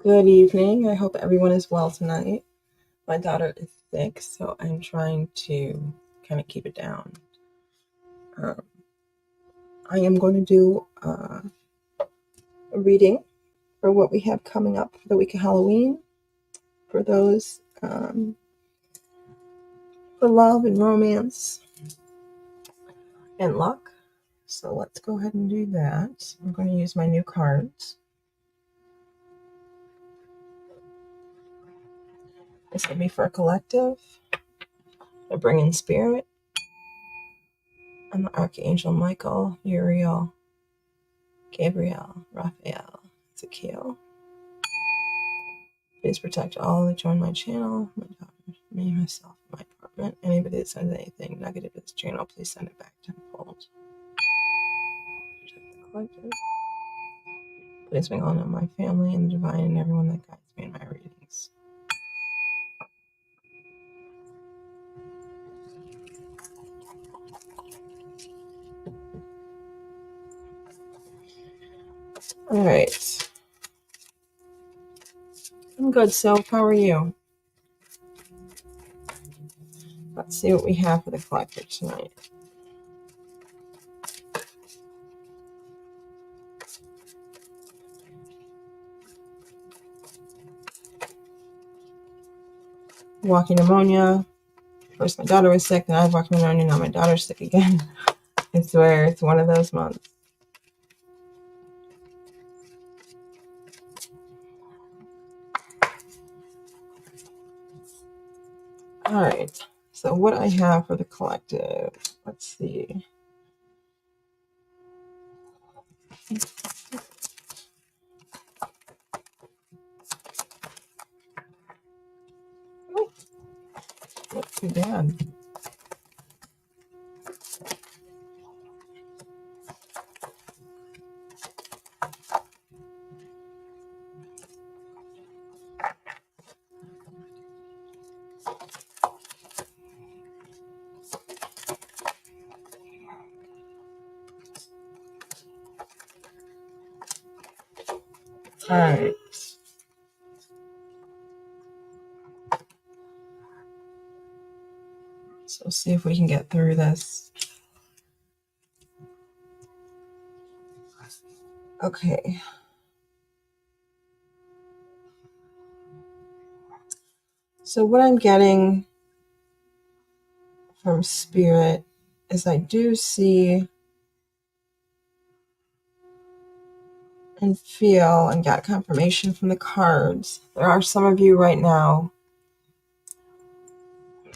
Good evening. I hope everyone is well tonight. My daughter is sick, so I'm trying to kind of keep it down. Um, I am going to do a reading for what we have coming up for the week of Halloween for those for love and romance and luck. So let's go ahead and do that. I'm going to use my new cards. This will be for a collective. I bring in spirit. I'm the Archangel Michael, Uriel, Gabriel, Raphael, Ezekiel. Please protect all that join my channel, my daughter, me, myself, my apartment. Anybody that sends anything negative to this channel, please send it back tenfold. Protect the collective. Please bring on my family and the divine and everyone that guides me in my readings. All right. I'm good, Sylph. How are you? Let's see what we have for the collective tonight. Walking pneumonia. First my daughter was sick, then I had walking pneumonia, now my daughter's sick again. I swear it's one of those months. All right. So what I have for the collective, let's see. Not too bad. All right. So see if we can get through this. Okay. So what I'm getting from Spirit is I do see and feel and got confirmation from the cards. There are some of you right now,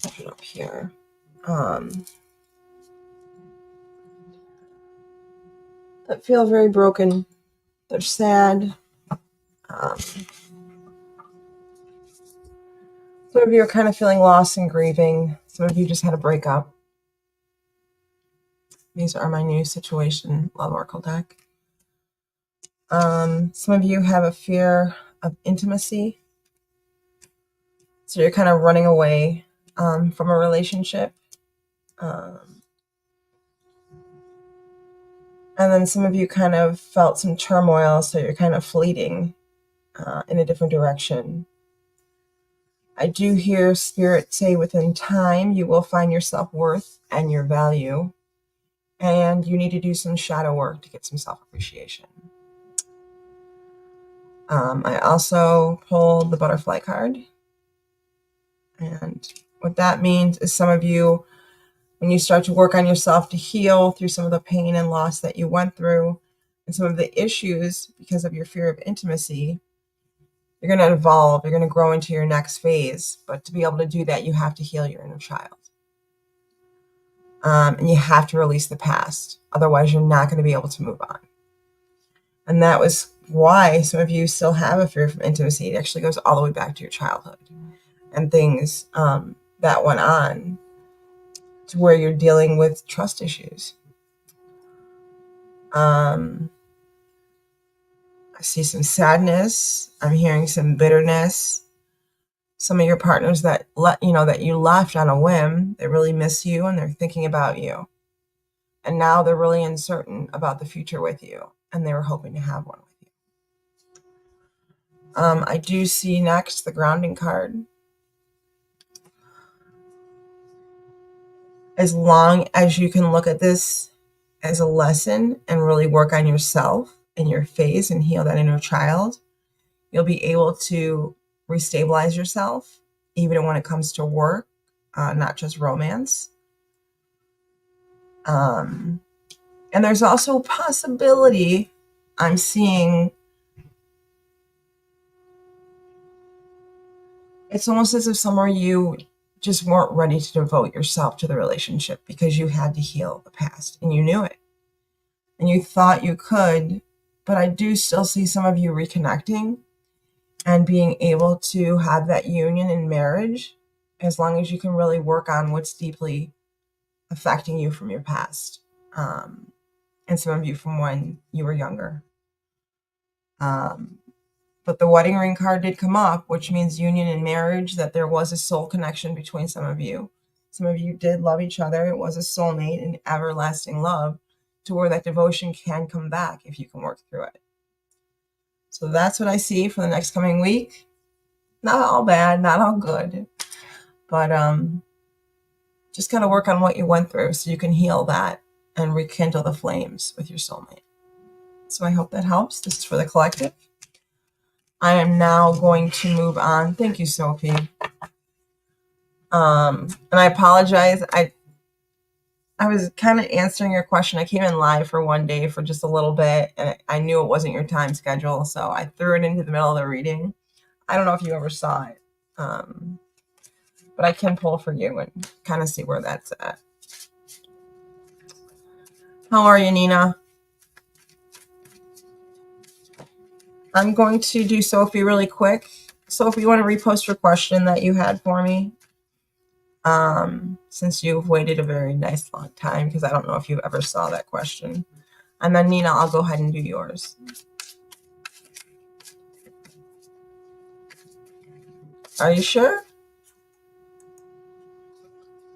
put it up here, that feel very broken. They're sad. Some of you are kind of feeling lost and grieving. Some of you just had a breakup. These are my new situation love oracle deck. Some of you have a fear of intimacy. So you're kind of running away from a relationship. And then some of you kind of felt some turmoil, so you're kind of fleeting in a different direction. I do hear Spirit say within time you will find your self-worth and your value, and you need to do some shadow work to get some self-appreciation. I also pulled the butterfly card, and what that means is some of you, when you start to work on yourself to heal through some of the pain and loss that you went through and some of the issues because of your fear of intimacy, you're going to evolve, you're going to grow into your next phase. But to be able to do that, you have to heal your inner child. And you have to release the past. Otherwise, you're not going to be able to move on. And that was why some of you still have a fear from intimacy. It actually goes all the way back to your childhood and things that went on to where you're dealing with trust issues. I see some sadness. I'm hearing some bitterness. Some of your partners that you left on a whim, they really miss you and they're thinking about you. And now they're really uncertain about the future with you, and they were hoping to have one with I do see next the grounding card. As long as you can look at this as a lesson and really work on yourself and your phase and heal that inner child, you'll be able to restabilize yourself, even when it comes to work, not just romance. And there's also a possibility I'm seeing. It's almost as if somewhere you just weren't ready to devote yourself to the relationship because you had to heal the past and you knew it. And you thought you could, but I do still see some of you reconnecting and being able to have that union in marriage as long as you can really work on what's deeply affecting you from your past. And some of you from when you were younger. But the wedding ring card did come up, which means union and marriage, that there was a soul connection between some of you. Some of you did love each other. It was a soulmate and everlasting love to where that devotion can come back if you can work through it. So that's what I see for the next coming week. Not all bad, not all good, but just got to work on what you went through so you can heal that and rekindle the flames with your soulmate. So I hope that helps. This is for the collective. I am now going to move on. Thank you, Sophie. And I apologize. I was kind of answering your question. I came in live for one day for just a little bit, and I knew it wasn't your time schedule, so I threw it into the middle of the reading. I don't know if you ever saw it, but I can pull for you and kind of see where that's at. How are you, Nina? I'm going to do Sophie really quick. Sophie, you want to repost your question that you had for me? Since you've waited a very nice long time, because I don't know if you ever saw that question. And then Nina, I'll go ahead and do yours. Are you sure?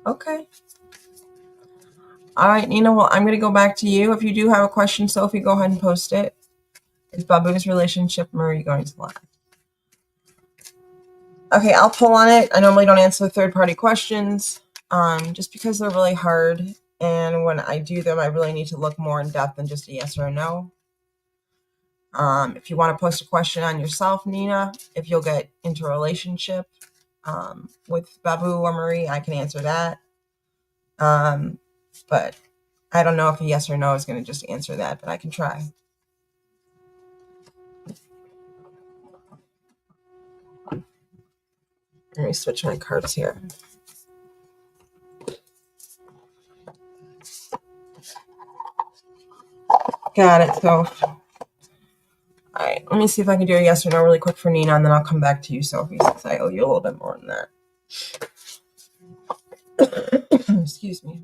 Okay. All right, Nina, well, I'm going to go back to you. If you do have a question, Sophie, go ahead and post it. Is Babu's relationship Marie going to last? Okay, I'll pull on it. I normally don't answer third-party questions just because they're really hard. And when I do them, I really need to look more in depth than just a yes or a no. If you want to post a question on yourself, Nina, if you'll get into a relationship with Babu or Marie, I can answer that. But I don't know if a yes or no is going to just answer that, but I can try. Let me switch my cards here. Got it. So, all right, let me see if I can do a yes or no really quick for Nina, and then I'll come back to you, Sophie, since I owe you a little bit more than that. Excuse me.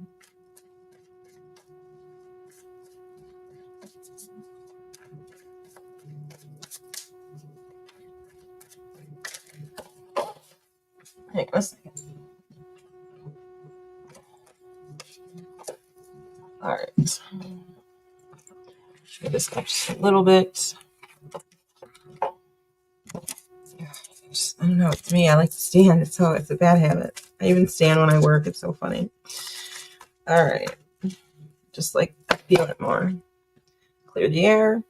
Hang on a second. All right. Shake this up just a little bit. I don't know. It's me. I like to stand. It's a bad habit. I even stand when I work. It's so funny. All right. Just like feeling it more. Clear the air.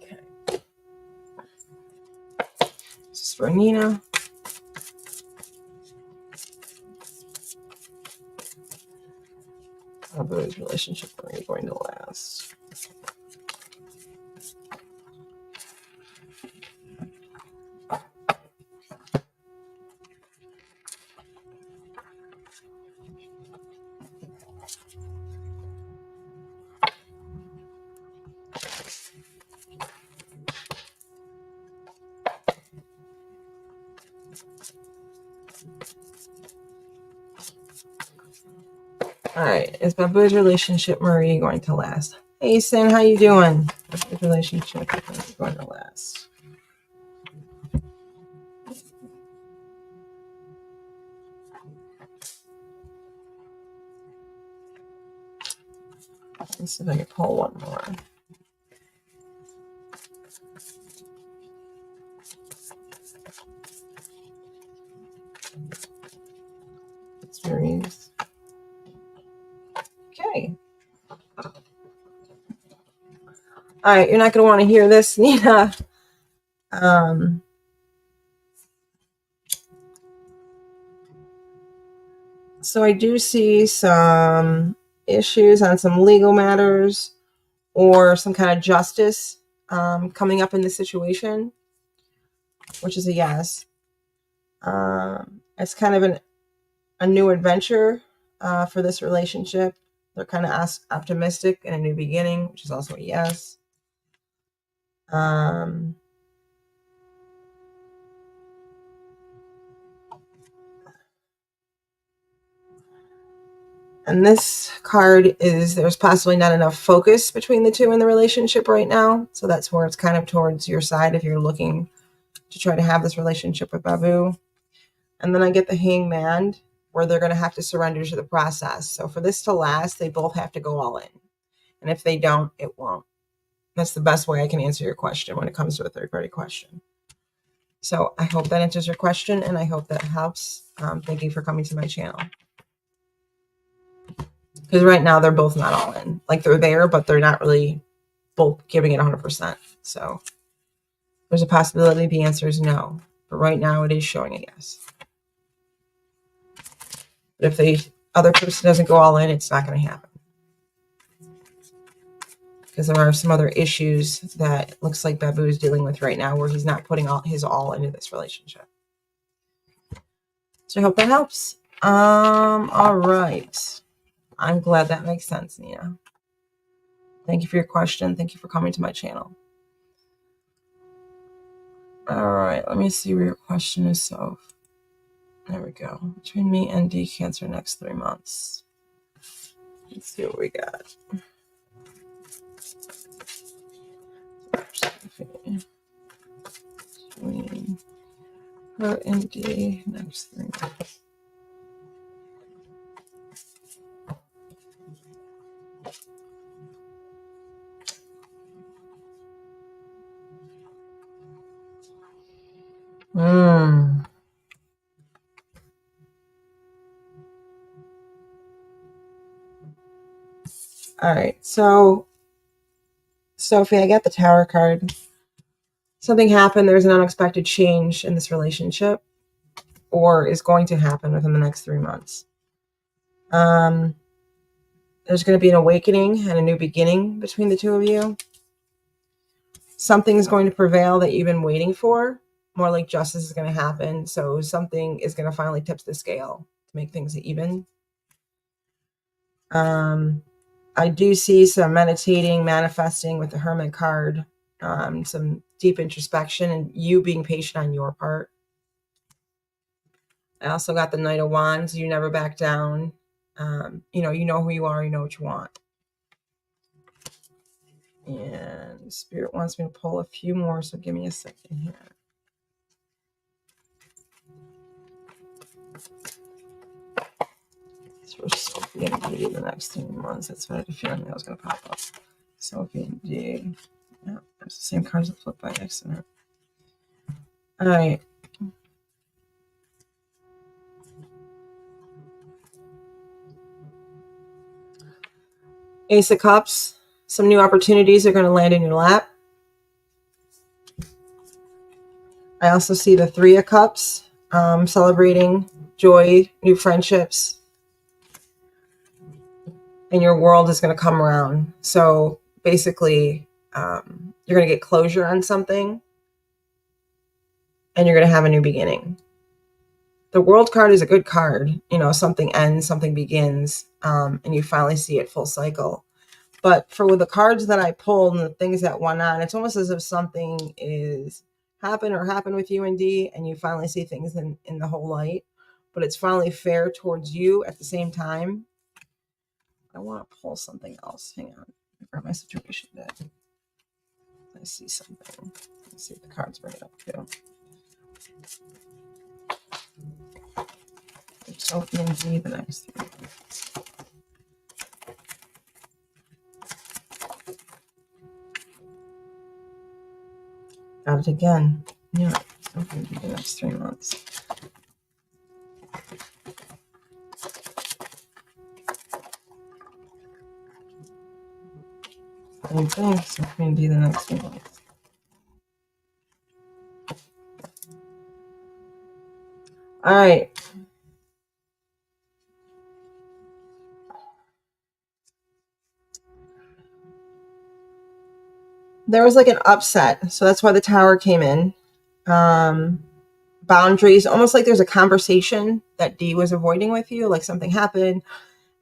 Okay. This is for Nina. How about his relationship are you going to last? All right, is Babu's relationship Marie going to last? Hey, Sin, how you doing? Babu's relationship is going to last. Let's see if I can pull one more. All right, you're not going to want to hear this, Nina. So I do see some issues on some legal matters or some kind of justice coming up in this situation, which is a yes. It's kind of a new adventure for this relationship. They're kind of optimistic in a new beginning, which is also a yes. And this card is there's possibly not enough focus between the two in the relationship right now. So that's where it's kind of towards your side if you're looking to try to have this relationship with Babu. And then I get the Hangman, where they're going to have to surrender to the process. So for this to last, they both have to go all in. And if they don't, it won't. That's the best way I can answer your question when it comes to a third-party question. So I hope that answers your question, and I hope that helps. Thank you for coming to my channel. Because right now, they're both not all in. Like, they're there, but they're not really both giving it 100%. So there's a possibility the answer is no. But right now, it is showing a yes. But if the other person doesn't go all in, it's not going to happen. Because there are some other issues that it looks like Babu is dealing with right now where he's not putting his all into this relationship. So I hope that helps. All right. I'm glad that makes sense, Nina. Thank you for your question. Thank you for coming to my channel. All right. Let me see where your question is. So there we go. Between me and D Cancer next 3 months. Let's see what we got. Between her and D next 3 months. All right. So, Sophie, I got the Tower card. Something happened. There's an unexpected change in this relationship, or is going to happen within the next 3 months. There's going to be an awakening and a new beginning between the two of you. Something is going to prevail that you've been waiting for. More like justice is going to happen. So something is going to finally tip the scale to make things even. I do see some meditating, manifesting with the Hermit card, some deep introspection, and you being patient on your part. I also got the Knight of Wands. You never back down. You know who you are. You know what you want. And Spirit wants me to pull a few more, so give me a second here. So for Sophie and D the next 3 months. That's what I had a feeling that was going to pop up. Sophie and D. Yeah, there's the same cards that flipped by accident. All right. Ace of Cups. Some new opportunities are going to land in your lap. I also see the Three of Cups, celebrating joy, new friendships, and your world is going to come around. So basically, you're going to get closure on something, and you're going to have a new beginning. The World card is a good card. You know, something ends, something begins, and you finally see it full cycle. But for the cards that I pulled and the things that went on, it's almost as if something is happened with you and D, and you finally see things in the whole light. But it's finally fair towards you at the same time. I want to pull something else. Hang on. Grab my situation deck. I see something. Let's see if the cards bring it up too. Sophie and D the next 3 months. Got it again. Yeah, Sophie and D the next 3 months. same thing, so I'm going to do the next one. All right. There was like an upset, so that's why the Tower came in. Boundaries, almost like there's a conversation that D was avoiding with you, like something happened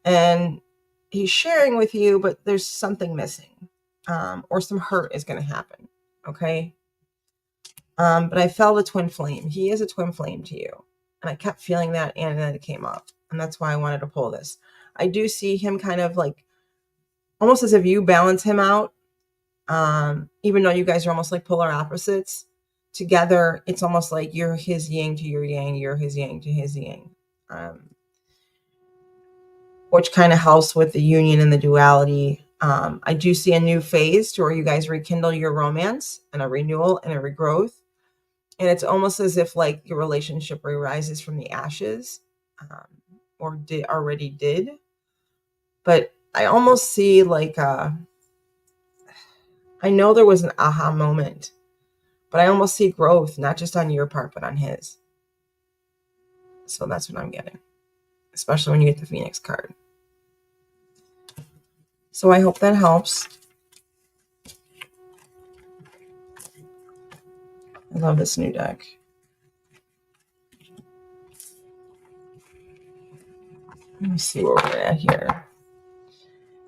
and he's sharing with you, but there's something missing, or some hurt is going to happen. Okay. But I felt a twin flame. He is a twin flame to you. And I kept feeling that, and then it came up. And that's why I wanted to pull this. I do see him kind of like, almost as if you balance him out. Even though you guys are almost like polar opposites, together, it's almost like you're his yin to your yang, you're his yang to his yang. Which kind of helps with the union and the duality. I do see a new phase to where you guys rekindle your romance and a renewal and a regrowth. And it's almost as if like your relationship rises from the ashes, or already did. But I almost see like, I know there was an aha moment, but I almost see growth, not just on your part, but on his. So that's what I'm getting, especially when you get the Phoenix card. So I hope that helps. I love this new deck. Let me see where we're at here.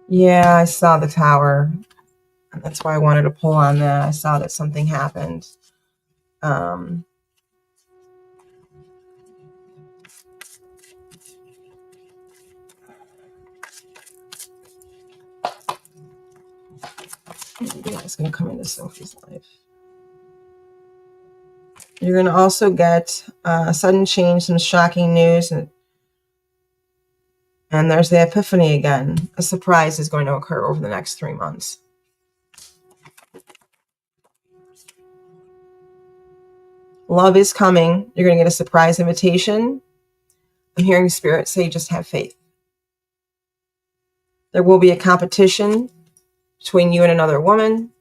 Yeah, I saw the Tower. And that's why I wanted to pull on that. I saw that something happened. It's going to come into Sophie's life. You're going to also get a sudden change, some shocking news, and there's the epiphany again. A surprise is going to occur over the next 3 months. Love is coming. You're going to get a surprise invitation. I'm hearing Spirit say, just have faith. There will be a competition between you and another woman.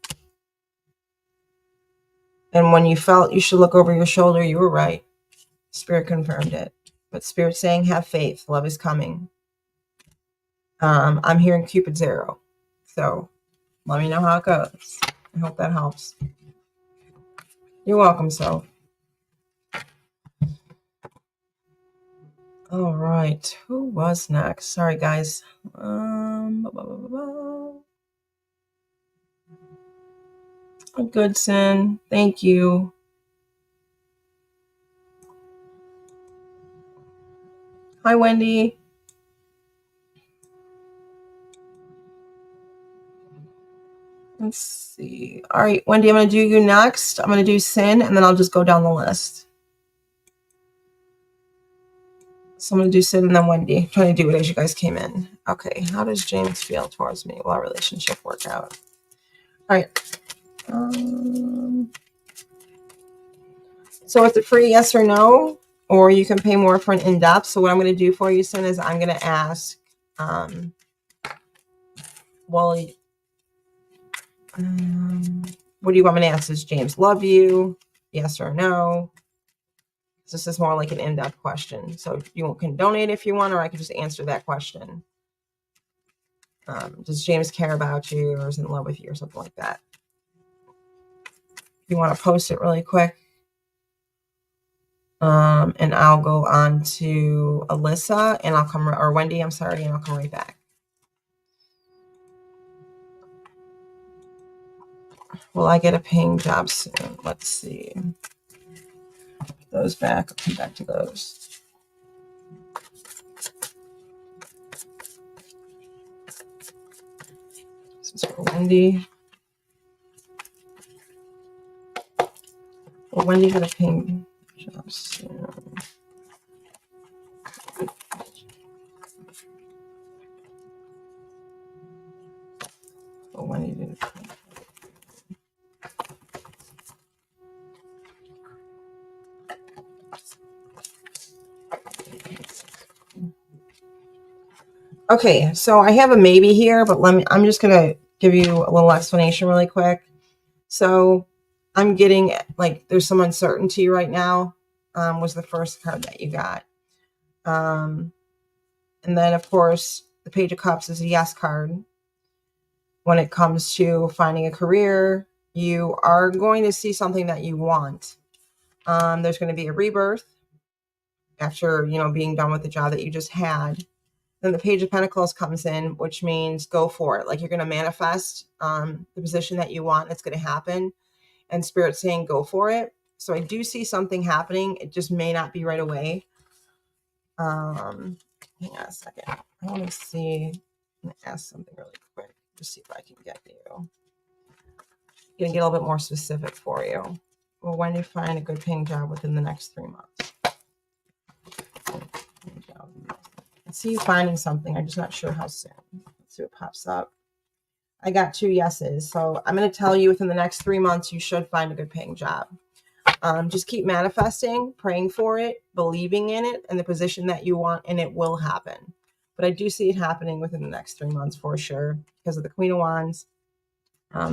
And when you felt you should look over your shoulder, you were right. Spirit confirmed it. But Spirit's saying, have faith. Love is coming. I'm hearing Cupid's arrow. So let me know how it goes. I hope that helps. You're welcome, so. All right. Who was next? Sorry, guys. Goodson. Thank you. Hi, Wendy. Let's see. All right, Wendy, I'm going to do you next. I'm going to do Sin, and then I'll just go down the list. So I'm going to do Sin and then Wendy. I'm trying to do it as you guys came in. Okay, how does James feel towards me? Will our relationship work out? All right. So it's a free yes or no, or you can pay more for an in-depth. So what I'm going to do for you, Sin, is I'm going to ask, what do you want me to ask? Does James love you? Yes or no? This is more like an in-depth question. So you can donate if you want, or I can just answer that question. Does James care about you or is in love with you or something like that? If you want to post it really quick. And I'll go on to Alyssa and I'll come, or Wendy, I'm sorry, and I'll come right back. Will I get a paying job soon? Let's see. Put those back. I'll come back to those. This is for Wendy. Will Wendy get a paying job soon? Will Wendy do it? Okay, so I have a maybe here, but I'm just gonna give you a little explanation really quick. So I'm getting like there's some uncertainty right now, was the first card that you got. And then, of course, the Page of Cups is a yes card. When it comes to finding a career, you are going to see something that you want. There's going to be a rebirth after, being done with the job that you just had. Then the Page of Pentacles comes in, which means go for it. Like you're going to manifest the position that you want. It's going to happen. And Spirit's saying go for it. So I do see something happening. It just may not be right away. Hang on a second. I want to see. I'm going to ask something really quick. Just see if I can get you. I'm going to get a little bit more specific for you. Well, when do you find a good paying job within the next 3 months? I see you finding something. I'm just not sure how soon. Let's see what pops up. I got 2 yeses. So I'm going to tell you within the next 3 months, you should find a good paying job. Just keep manifesting, praying for it, believing in it and the position that you want, and it will happen. But I do see it happening within the next 3 months for sure because of the Queen of Wands,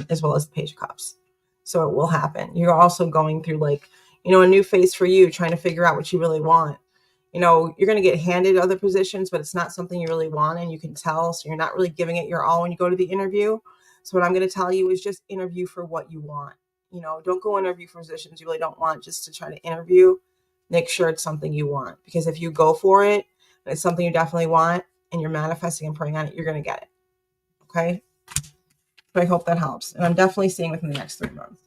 as well as the Page of Cups. So it will happen. You're also going through a new phase for you, trying to figure out what you really want. You're going to get handed other positions, but it's not something you really want, and you can tell. So you're not really giving it your all when you go to the interview. So what I'm going to tell you is just interview for what you want. Don't go interview for positions you really don't want just to try to interview. Make sure it's something you want, because if you go for it and it's something you definitely want and you're manifesting and praying on it, you're going to get it. Okay. So I hope that helps. And I'm definitely seeing within the next 3 months.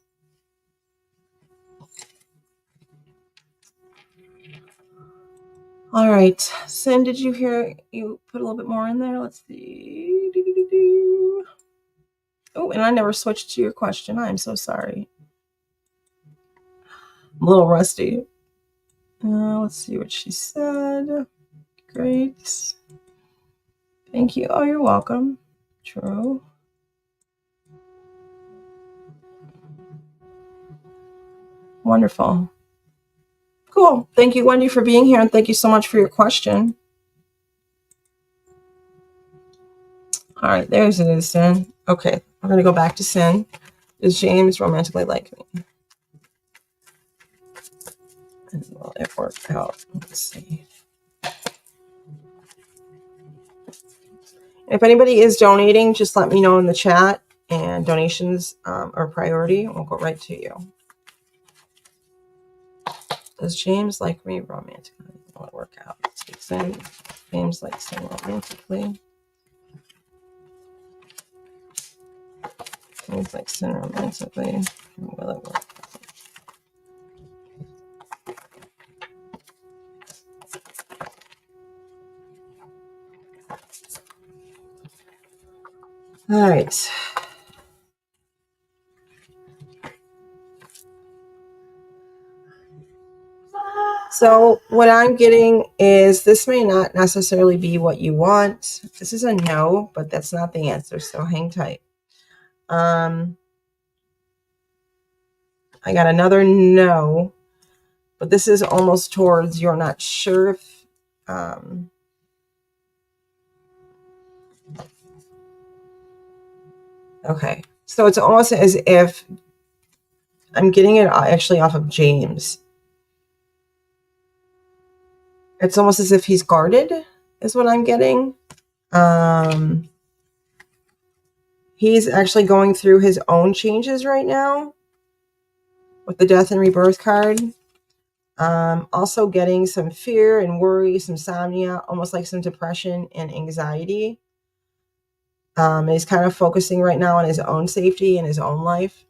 All right. Sin, did you hear you put a little bit more in there? Let's see. Oh, and I never switched to your question. I'm so sorry. I'm a little rusty. Let's see what she said. Great. Thank you. Oh, you're welcome. True. Wonderful. Cool. Thank you, Wendy, for being here, and thank you so much for your question. All right, there's it is, Sin. Okay, I'm going to go back to Sin. Does James romantically like me? And will it work out? Let's see. If anybody is donating, just let me know in the chat, and donations are priority. We'll go right to you. Does James like me romantically? Will it work out? Sin. James likes me romantically. James likes Sin romantically. Will it work? All right. So what I'm getting is this may not necessarily be what you want. This is a no, but that's not the answer. So hang tight. I got another no, but this is almost towards you're not sure if okay. So it's almost as if I'm getting it actually off of James. It's almost as if he's guarded, is what I'm getting. He's actually going through his own changes right now with the Death and Rebirth card. Also getting some fear and worry, some insomnia, almost like some depression and anxiety. He's kind of focusing right now on his own safety and his own life.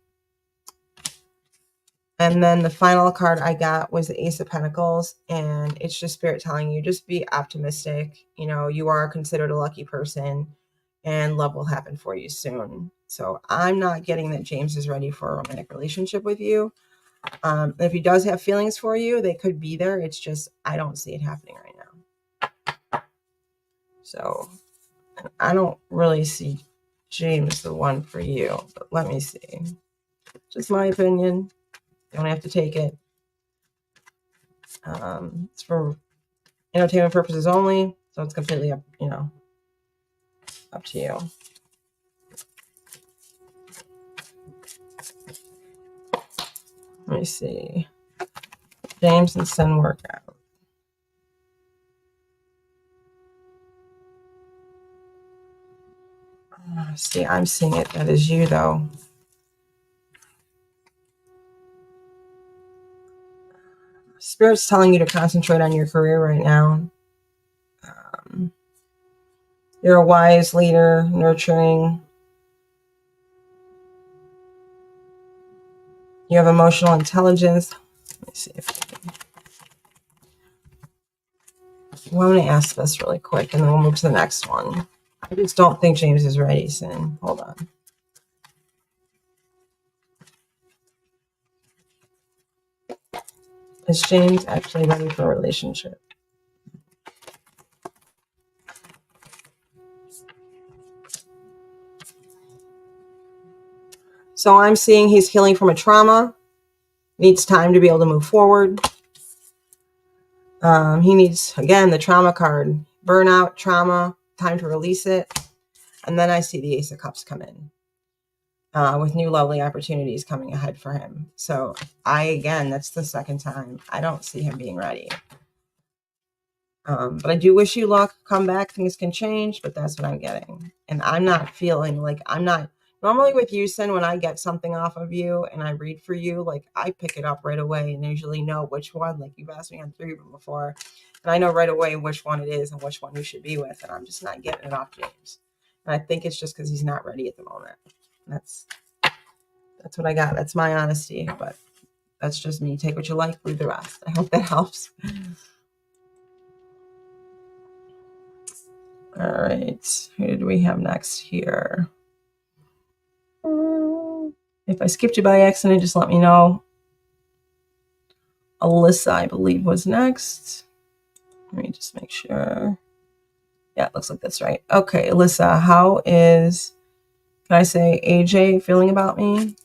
And then the final card I got was the Ace of Pentacles, and it's just Spirit telling you, just be optimistic. You are considered a lucky person, and love will happen for you soon. So I'm not getting that James is ready for a romantic relationship with you. If he does have feelings for you, they could be there. It's just, I don't see it happening right now. So I don't really see James the one for you, but let me see. Just my opinion. You don't have to take it. It's for entertainment purposes only, so it's completely up to you. Let me see. James and Sin workout. See, I'm seeing it. That is you, though. Spirit's telling you to concentrate on your career right now. You're a wise leader, nurturing. You have emotional intelligence. Let me see if I can. Well, I'm going to ask this really quick, and then we'll move to the next one. I just don't think James is ready, Sin. Hold on. Is James actually ready for a relationship? So I'm seeing he's healing from a trauma, needs time to be able to move forward. He needs, again, the trauma card, burnout, trauma, time to release it. And then I see the Ace of Cups come in with new lovely opportunities coming ahead for him. So again, that's the second time. I don't see him being ready. But I do wish you luck. Come back. Things can change, but that's what I'm getting. And I'm not feeling like normally with you, Sin, when I get something off of you and I read for you, like I pick it up right away and usually know which one. Like you've asked me on 3 of them before, and I know right away which one it is and which one you should be with. And I'm just not getting it off James. And I think it's just because he's not ready at the moment. That's what I got. That's my honesty, but that's just me. Take what you like, leave the rest. I hope that helps. All right, who do we have next here? If I skipped you by accident, just let me know. Alyssa, I believe, was next. Let me just make sure. Yeah, it looks like that's right. Okay, Alyssa, how is, can I say AJ feeling about me?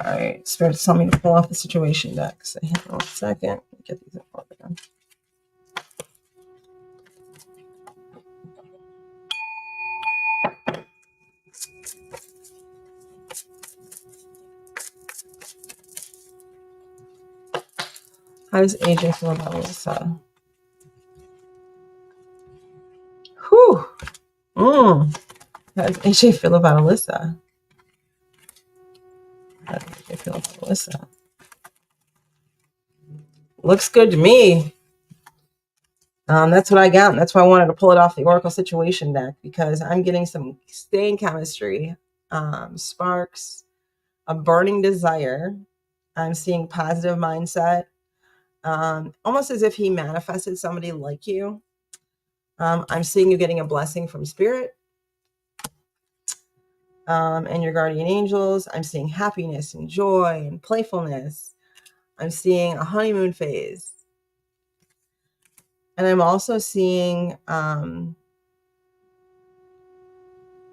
All right, Spirit's telling me to pull off the situation deck. So hang on 1 second. Get these in order again. How does AJ feel about Alyssa? Whew. How does AJ feel about Alyssa? How does AJ feel about Alyssa? Looks good to me. That's what I got. And that's why I wanted to pull it off the Oracle situation deck, because I'm getting some staying chemistry, sparks, a burning desire. I'm seeing positive mindset, almost as if he manifested somebody like you. I'm seeing you getting a blessing from Spirit and your guardian angels. I'm seeing happiness and joy and playfulness. I'm seeing a honeymoon phase. And I'm also seeing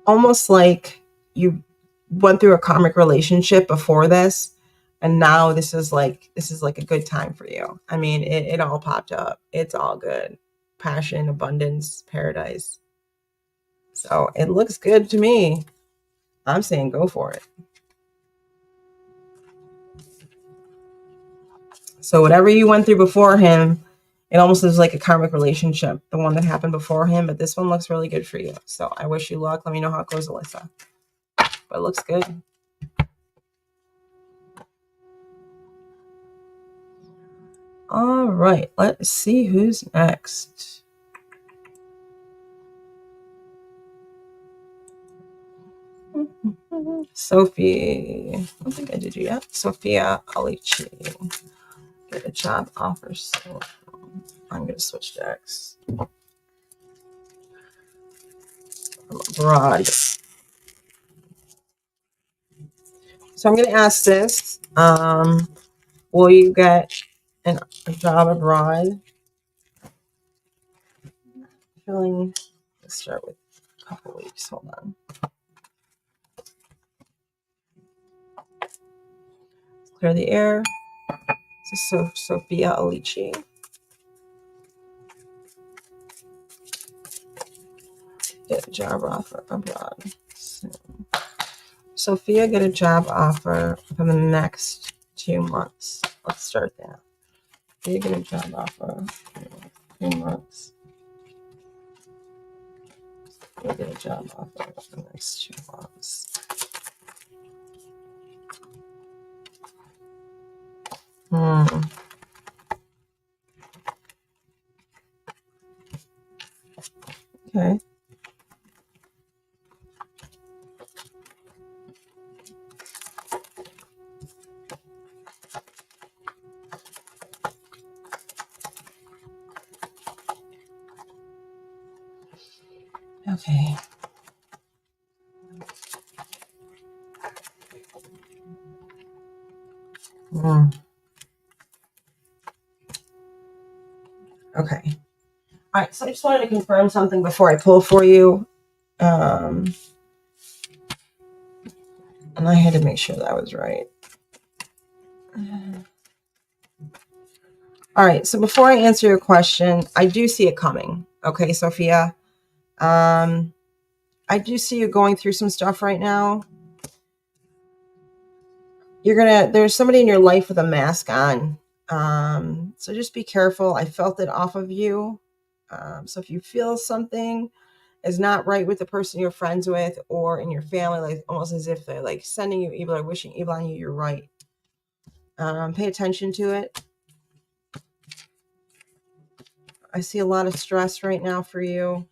almost like you went through a karmic relationship before this, and now this is like a good time for you. I mean, it all popped up. It's all good. Passion, abundance, paradise. So it looks good to me. I'm saying go for it. So whatever you went through before him, it almost is like a karmic relationship, the one that happened before him, but this one looks really good for you. So I wish you luck. Let me know how it goes, Alyssa. But it looks good. All right, let's see who's next. Sophie. I don't think I did you yet. Sophia Alici. Get a job offer. So I'm going to switch decks. I'm abroad. So I'm going to ask this. Will you get a job abroad? Let's start with a couple weeks. Hold on. Clear the air. This is Sophia Alici. Get a job offer abroad. Sophia get a job offer within the next 2 months? Let's start there. Sophia get a job offer in 2 months. Sophia get a job offer within the next 2 months. Okay. Okay. Okay. All right. So I just wanted to confirm something before I pull for you. And I had to make sure that was right. All right. So before I answer your question, I do see it coming. Okay, Sophia. I do see you going through some stuff right now. There's somebody in your life with a mask on. So just be careful. I felt it off of you. So if you feel something is not right with the person you're friends with or in your family, like almost as if they're like sending you evil or wishing evil on you, you're right. Pay attention to it. I see a lot of stress right now for you.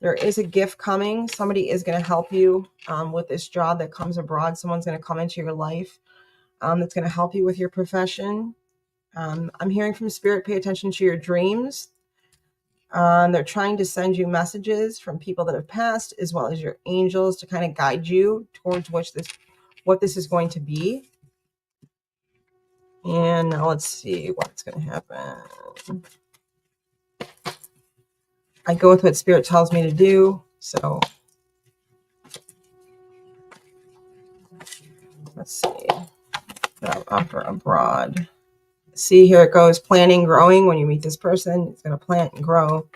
There is a gift coming. Somebody is going to help you with this job that comes abroad. Someone's going to come into your life that's going to help you with your profession. I'm hearing from Spirit, pay attention to your dreams. They're trying to send you messages from people that have passed, as well as your angels, to kind of guide you towards what this is going to be. And now let's see what's going to happen. I go with what Spirit tells me to do. So let's see. Offer abroad. See, here it goes. Planning, growing. When you meet this person, it's going to plant and grow.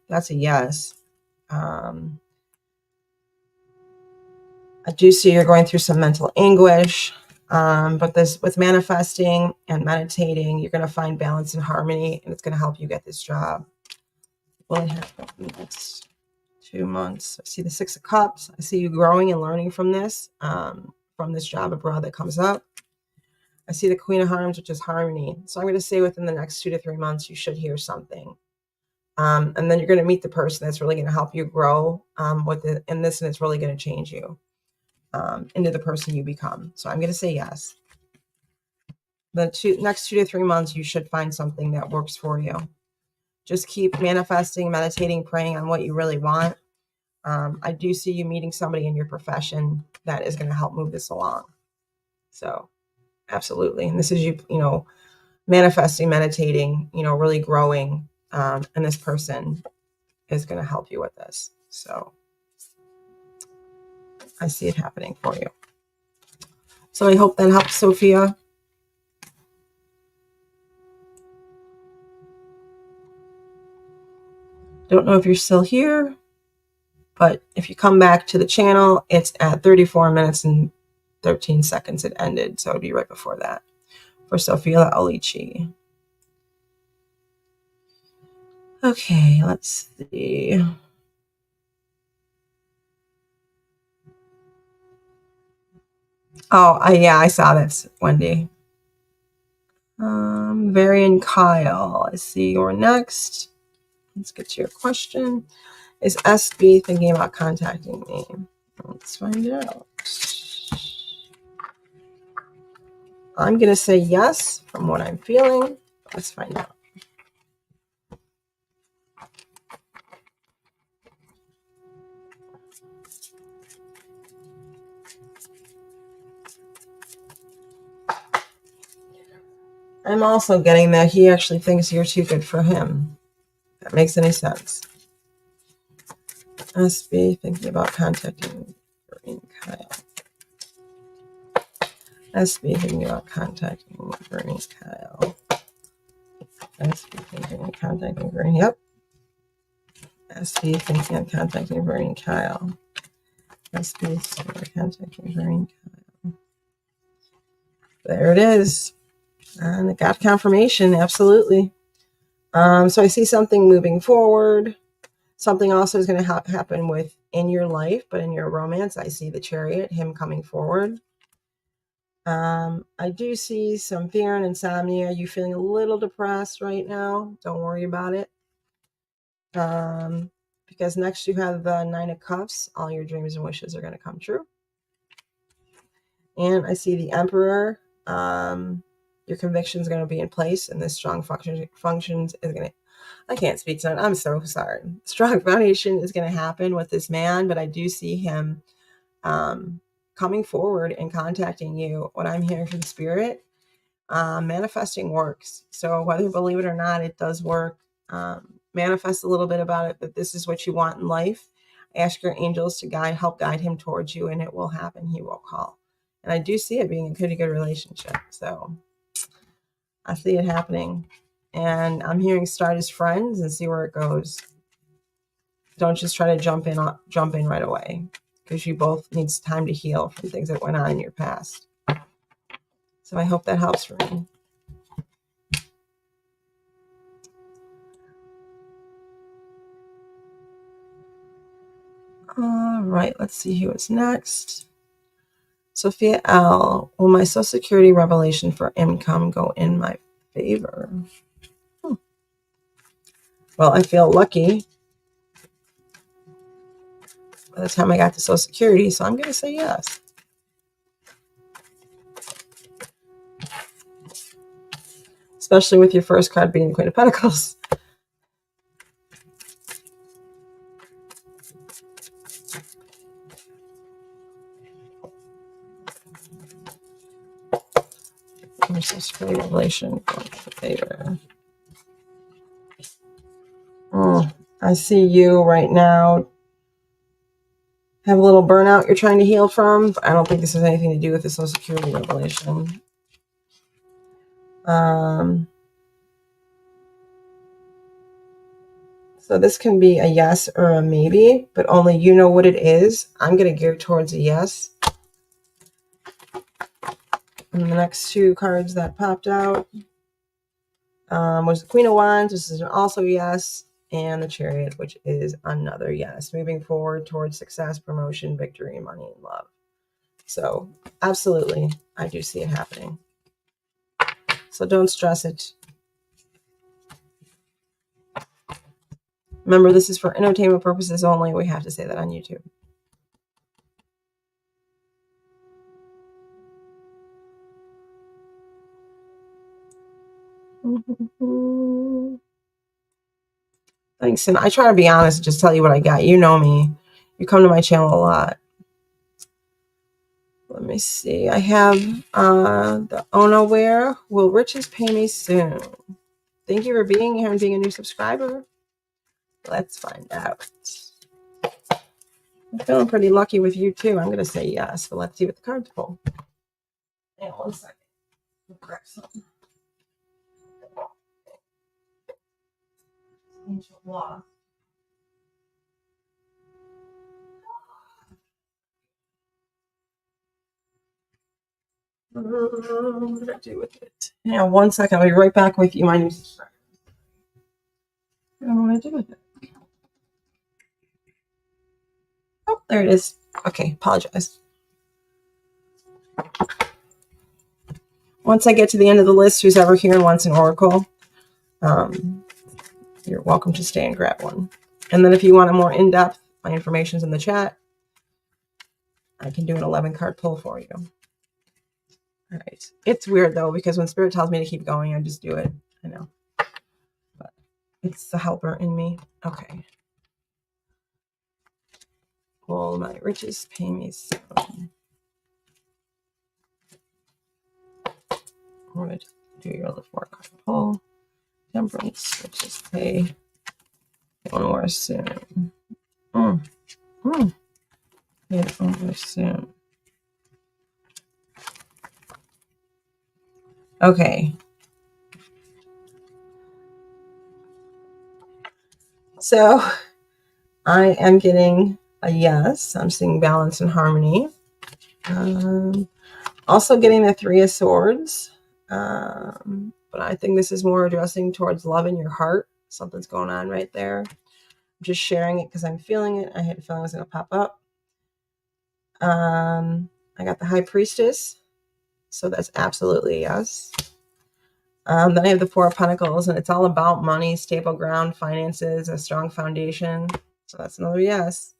That's a yes. I do see you're going through some mental anguish. But this, with manifesting and meditating, you're going to find balance and harmony, and it's going to help you get this job. Will it happen in the next 2 months? I see the 6 of Cups. I see you growing and learning from this job abroad that comes up. I see the Queen of Harms, which is harmony. So I'm going to say within the next 2 to 3 months, you should hear something. And then you're going to meet the person that's really going to help you grow in this, and it's really going to change you into the person you become. So I'm going to say yes. The next 2 to 3 months, you should find something that works for you. Just keep manifesting, meditating, praying on what you really want. I do see you meeting somebody in your profession that is going to help move this along. So absolutely. And this is you manifesting, meditating, really growing. And this person is going to help you with this. So I see it happening for you. So I hope that helps, Sophia. Don't know if you're still here, but if you come back to the channel, it's at 34 minutes and 13 seconds it ended. So it would be right before that for Sophia Alici. Okay, let's see. Oh, I saw this, Wendy. Varian Kyle, I see you're next. Let's get to your question. Is SB thinking about contacting me? Let's find out. I'm going to say yes from what I'm feeling. Let's find out. I'm also getting that he actually thinks you're too good for him. If that makes any sense. SB thinking about contacting Vereen Kyle. SB thinking about contacting Vereen Kyle. SB thinking of contacting Vereen. Yep. SB thinking of contacting Vereen Kyle. space. There it is. And it got confirmation. Absolutely. So I see something moving forward. Something also is going to happen within your life, but in your romance, I see the Chariot, him coming forward. I do see some fear and insomnia. You feeling a little depressed right now? Don't worry about it. Because next you have the Nine of Cups. All your dreams and wishes are going to come true. And I see the Emperor. Your conviction is going to be in place, and this strong functions is going to. I can't speak tonight. I'm so sorry. Strong foundation is going to happen with this man, but I do see him coming forward and contacting you. What I'm hearing from Spirit, manifesting works. So whether you believe it or not, it does work. Manifest a little bit about it, that this is what you want in life. Ask your angels to help guide him towards you, and it will happen. He will call. And I do see it being a pretty good relationship. So I see it happening. And I'm hearing start as friends and see where it goes. Don't just try to jump in right away, because you both need time to heal from things that went on in your past. So I hope that helps for me. All right, let's see who is next. Sophia L. Will my Social Security revelation for income go in my favor? Well, I feel lucky by the time I got to Social Security, so I'm going to say yes. Especially with your first card being the Queen of Pentacles. Your Social Security revelation going in favor. I see you right now have a little burnout you're trying to heal from. I don't think this has anything to do with the Social Security revelation. So this can be a yes or a maybe, but only you know what it is. I'm going to gear towards a yes. And the next two cards that popped out was the Queen of Wands, which is also a yes, and the Chariot, which is another yes. Moving forward towards success, promotion, victory, money, and love. So absolutely, I do see it happening. So don't stress it. Remember, this is for entertainment purposes only. We have to say that on YouTube. Thanks. And I try to be honest and just tell you what I got. You know me. You come to my channel a lot. Let me see. I have the Unaware. Will riches pay me soon? Thank you for being here and being a new subscriber. Let's find out. I'm feeling pretty lucky with you too. I'm going to say yes, but let's see what the cards pull. Hang on 1 second. I'll grab something. Angel Law. What did I do with it? Hang on 1 second. I'll be right back with you, my new subscriber. I don't know what I did with it. Oh, there it is. Okay, apologize. Once I get to the end of the list, who's ever here and wants an oracle, you're welcome to stay and grab one. And then if you want a more in-depth, my information's in the chat. I can do an 11-card pull for you. All right. It's weird, though, because when Spirit tells me to keep going, I just do it. I know. But it's the helper in me. Okay. Will my riches pay me soon? I'm going to do your other 4-card pull. Temperance, riches pay. One more soon. Get over soon. Okay. So I am getting a yes. I'm seeing balance and harmony. Also getting the Three of Swords. But I think this is more addressing towards love in your heart. Something's going on right there. I'm just sharing it because I'm feeling it. I had a feeling it was going to pop up. I got the High Priestess. So that's absolutely yes. Then I have the Four of Pentacles, and it's all about money, stable ground, finances, a strong foundation. So that's another yes.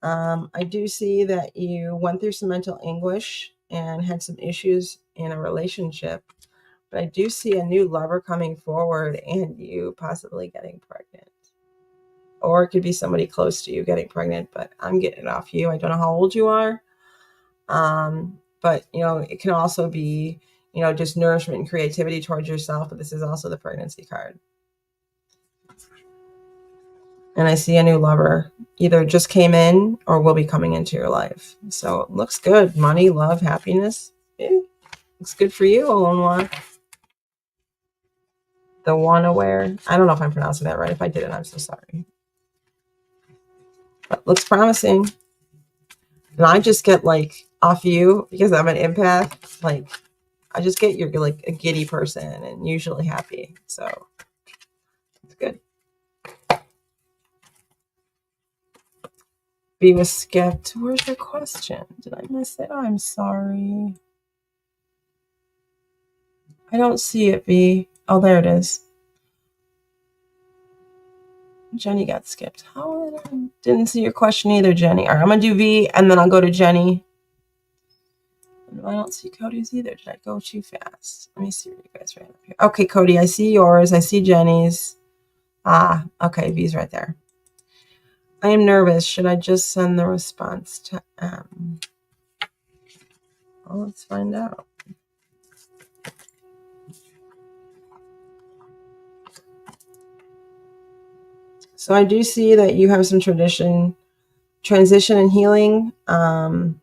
I do see that you went through some mental anguish and had some issues in a relationship. But I do see a new lover coming forward and you possibly getting pregnant. Or it could be somebody close to you getting pregnant, but I'm getting it off you. I don't know how old you are. But, it can also be, just nourishment and creativity towards yourself. But this is also the pregnancy card. And I see a new lover either just came in or will be coming into your life. So it looks good. Money, love, happiness. Looks good for you, Olonwa. The One Aware. I don't know if I'm pronouncing that right. If I didn't, I'm so sorry. But looks promising. And I just get off you, because I'm an empath, I just get you're like a giddy person and usually happy. So it's good. Be was skipped. Where's your question? Did I miss it? Oh, I'm sorry. I don't see it, V. Oh, there it is. Jenny got skipped. How didn't see your question either, Jenny. All right, I'm going to do V, and then I'll go to Jenny. I don't see Cody's either. Did I go too fast? Let me see where you guys ran up here. Okay, Cody, I see yours. I see Jenny's. Okay, V's right there. I am nervous. Should I just send the response to M? Well, let's find out. So I do see that you have some transition and healing, kind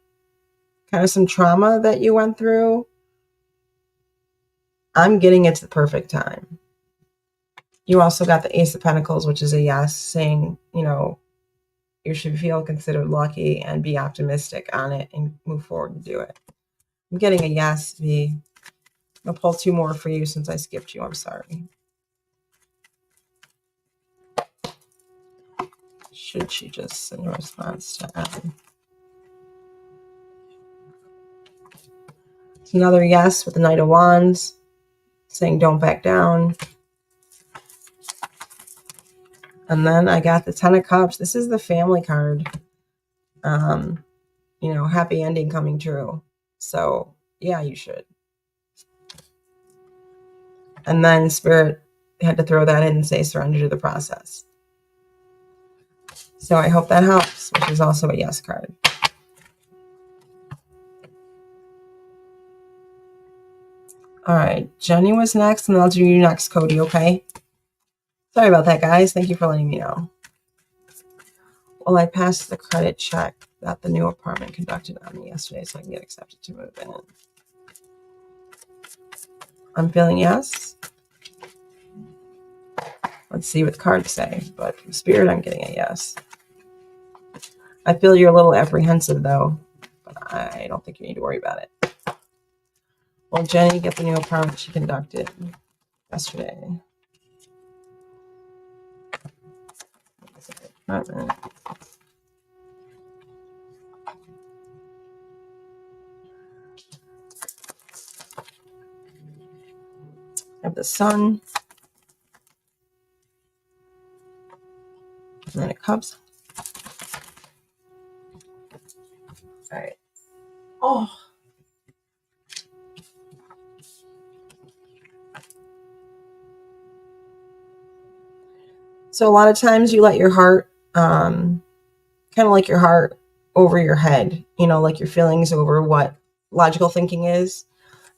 of some trauma that you went through. I'm getting it's the perfect time. You also got the Ace of Pentacles, which is a yes, saying, you should feel considered lucky and be optimistic on it and move forward and do it. I'm getting a yes, V. I'll pull two more for you since I skipped you. I'm sorry. Should she just send a response to M? It's another yes with the Knight of Wands, saying don't back down. And then I got the Ten of Cups. This is the family card. Happy ending coming true. So, yeah, you should. And then Spirit had to throw that in and say surrender to the process. So I hope that helps, which is also a yes card. All right, Jenny was next, and I'll do you next, Cody, okay? Sorry about that, guys. Thank you for letting me know. Well, I passed the credit check that the new apartment conducted on me yesterday, so I can get accepted to move in. I'm feeling yes. Let's see what the cards say, but from Spirit, I'm getting a yes. I feel you're a little apprehensive, though, but I don't think you need to worry about it. Well, Jenny, get the new apartment she conducted yesterday. Apartment. I have the Sun. And then it Cups. All right. Oh. So a lot of times you let your heart, kind of like your heart over your head, like your feelings over what logical thinking is.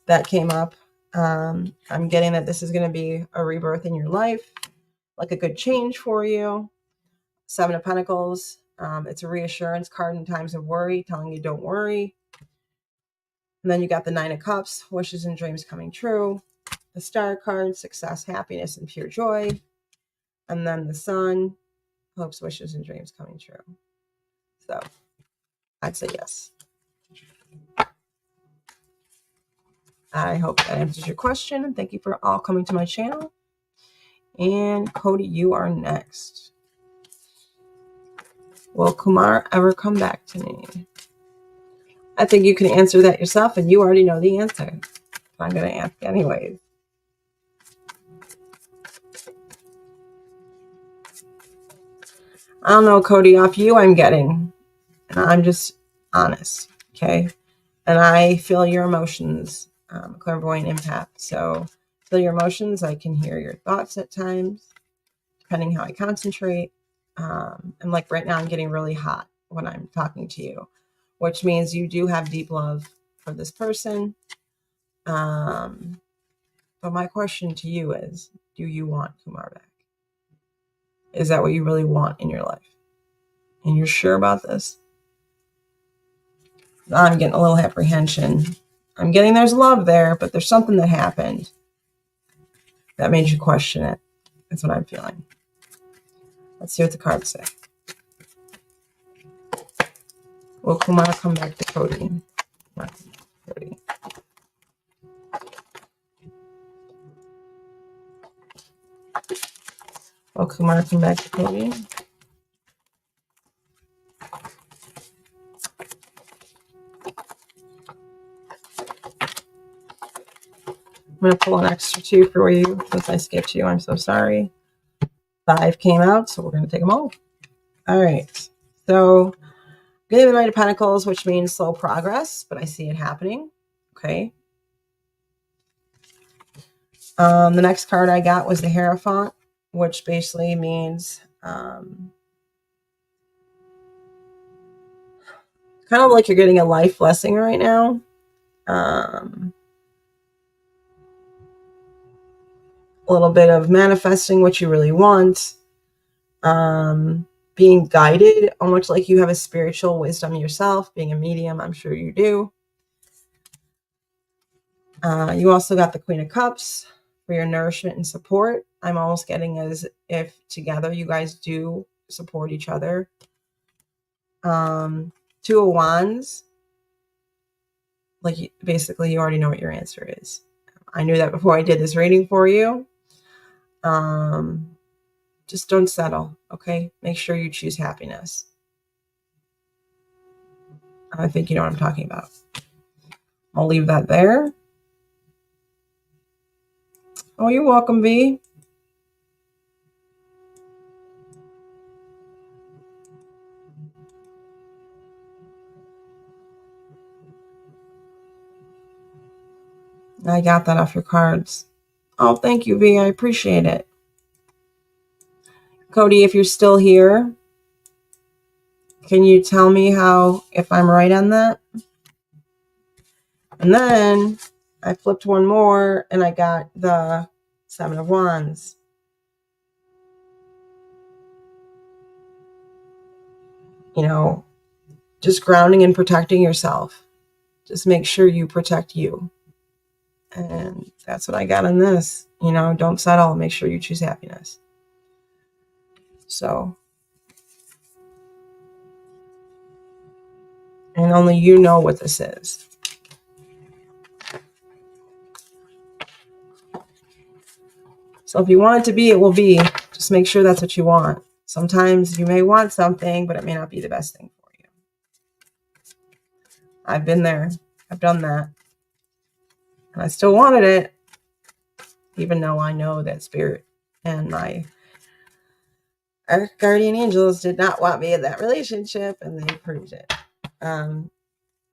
That came up. I'm getting that this is going to be a rebirth in your life, like a good change for you. Seven of Pentacles. It's a reassurance card in times of worry, telling you don't worry. And then you got the Nine of Cups, wishes and dreams coming true. The Star card, success, happiness, and pure joy. And then the Sun, hopes, wishes, and dreams coming true. So I'd say yes. I hope that answers your question. And thank you for all coming to my channel. And Cody, you are next. Will Kumar ever come back to me? I think you can answer that yourself, and you already know the answer. I'm going to ask anyways. I don't know, Cody, off you I'm getting. And I'm just honest, okay? And I feel your emotions, clairvoyant empath. So feel your emotions. I can hear your thoughts at times, depending how I concentrate. And like right now, I'm getting really hot when I'm talking to you, which means you do have deep love for this person. But my question to you is, do you want Kumar back? Is that what you really want in your life? And you're sure about this? I'm getting a little apprehension. I'm getting there's love there, but there's something that happened that made you question it. That's what I'm feeling. Let's see what the cards say. Will Kumar come back to Cody? Cody. Will Kumar come back to Cody? I'm going to pull an extra 2 for you since I skipped you. I'm so sorry. 5 came out, so we're going to take them all. All right. So, getting the Knight of Pentacles, which means slow progress, but I see it happening. Okay. The next card I got was the Hierophant, which basically means kind of like you're getting a life blessing right now. A little bit of manifesting what you really want. Being guided, almost like you have a spiritual wisdom yourself, being a medium, I'm sure you do. You also got the Queen of Cups for your nourishment and support. I'm almost getting as if together you guys do support each other. 2 of Wands. Like basically you already know what your answer is. I knew that before I did this reading for you. Just don't settle, okay? Make sure you choose happiness. I think you know what I'm talking about. I'll leave that there. Oh, you're welcome, V. I got that off your cards. Oh, thank you, V. I appreciate it. Cody, if you're still here, can you tell me if I'm right on that? And then I flipped one more and I got the 7 of Wands. You know, just grounding and protecting yourself. Just make sure you protect you. And that's what I got on this. You know, don't settle. Make sure you choose happiness. So, and only you know what this is. So if you want it to be, it will be. Just make sure that's what you want. Sometimes you may want something, but it may not be the best thing for you. I've been there. I've done that. And I still wanted it, even though I know that spirit and my guardian angels did not want me in that relationship, and they proved it. I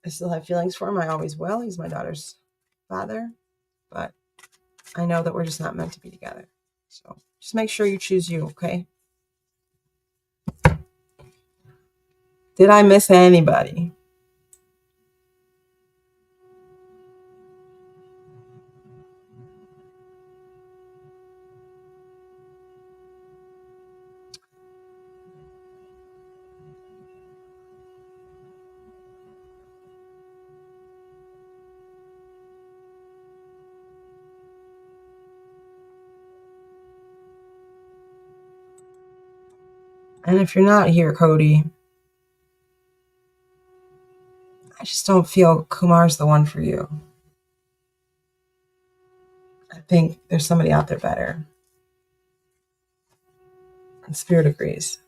still have feelings for him. I always will. He's my daughter's father. But I know that we're just not meant to be together. So just make sure you choose you, okay? Did I miss anybody? And if you're not here, Cody, just don't feel Kumar's the one for you. I think there's somebody out there better. And Spirit agrees.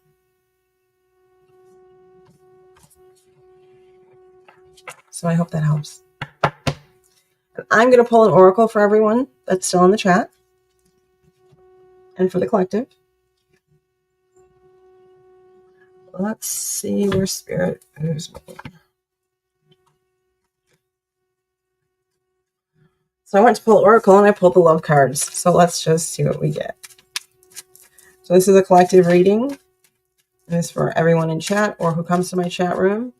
So I hope that helps. And I'm going to pull an oracle for everyone that's still in the chat and for the collective. Let's see where Spirit moves me. So I went to pull oracle and I pulled the love cards. So let's just see what we get. So this is a collective reading. And it's for everyone in chat or who comes to my chat room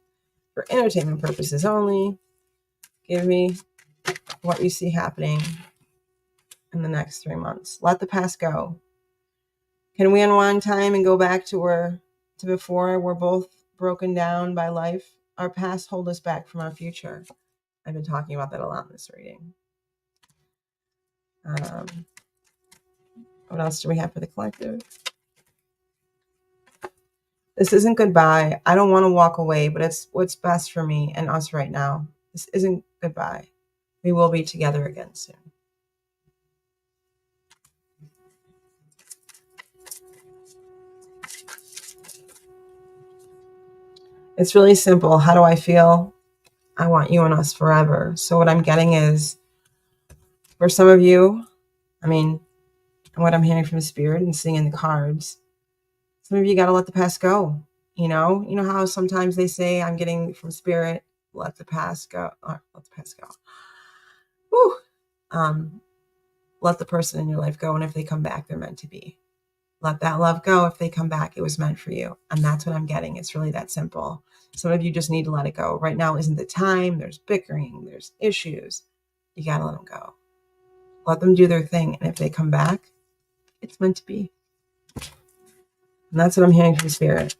for entertainment purposes only. Give me what you see happening in the next 3 months. Let the past go. Can we unwind time and go back to before we're both broken down by life? Our past hold us back from our future. I've been talking about that a lot in this reading. What else do we have for the collective? This isn't goodbye. I don't want to walk away, but it's what's best for me and us right now. This isn't goodbye. We will be together again soon. It's really simple. How do I feel? I want you and us forever. So what I'm getting is, for some of you, what I'm hearing from Spirit and seeing in the cards, some of you got to let the past go. You know how sometimes they say, I'm getting from Spirit, let the past go. Let the past go. Woo. Let the person in your life go. And if they come back, they're meant to be. Let that love go. If they come back, it was meant for you. And that's what I'm getting. It's really that simple. Some of you just need to let it go. Right now isn't the time. There's bickering. There's issues. You got to let them go. Let them do their thing. And if they come back, it's meant to be. And that's what I'm hearing from Spirit.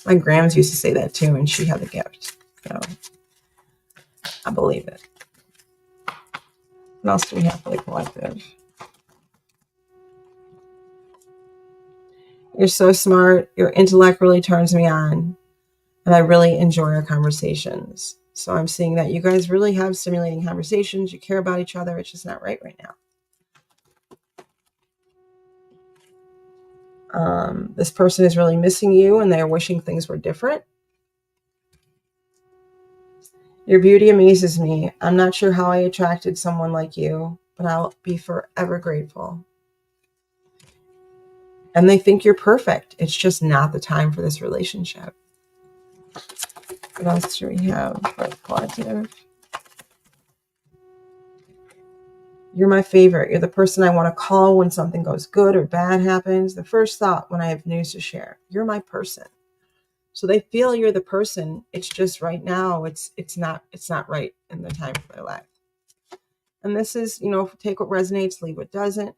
My grams used to say that too, and she had the gift. So I believe it. What else do we have for the collective? You're so smart. Your intellect really turns me on. And I really enjoy our conversations. So I'm seeing that you guys really have stimulating conversations. You care about each other. It's just not right now. This person is really missing you and they're wishing things were different. Your beauty amazes me. I'm not sure how I attracted someone like you, but I'll be forever grateful. And they think you're perfect. It's just not the time for this relationship. What else do we have for the collective? You're my favorite. You're the person I want to call when something goes good or bad happens. The first thought when I have news to share. You're my person. So they feel you're the person. It's just right now, it's not right in the time of their life. And this is, take what resonates, leave what doesn't.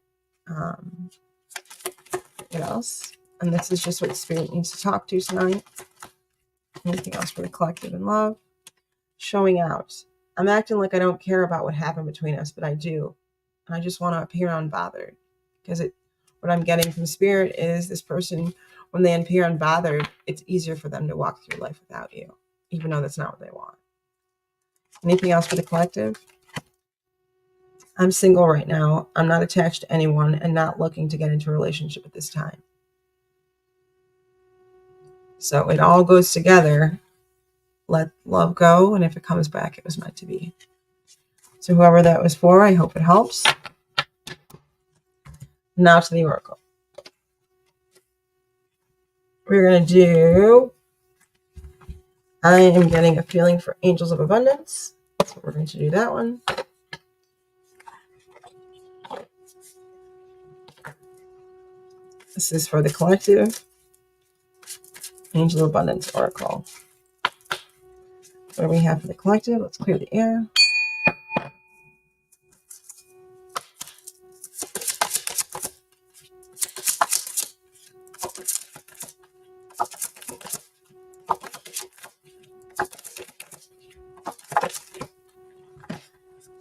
What else? And this is just what Spirit needs to talk to tonight. Anything else for the collective and love? Showing out. I'm acting like I don't care about what happened between us, but I do. And I just want to appear unbothered. Because what I'm getting from Spirit is this person, when they appear unbothered, it's easier for them to walk through life without you, even though that's not what they want. Anything else for the collective? I'm single right now. I'm not attached to anyone and not looking to get into a relationship at this time. So it all goes together. Let love go. And if it comes back, it was meant to be. So whoever that was for, I hope it helps. Now to the oracle. We're going to do, I am getting a feeling for angels of abundance. So we're going to do that one. This is for the collective. Angel of abundance oracle. What do we have for the collective? Let's clear the air.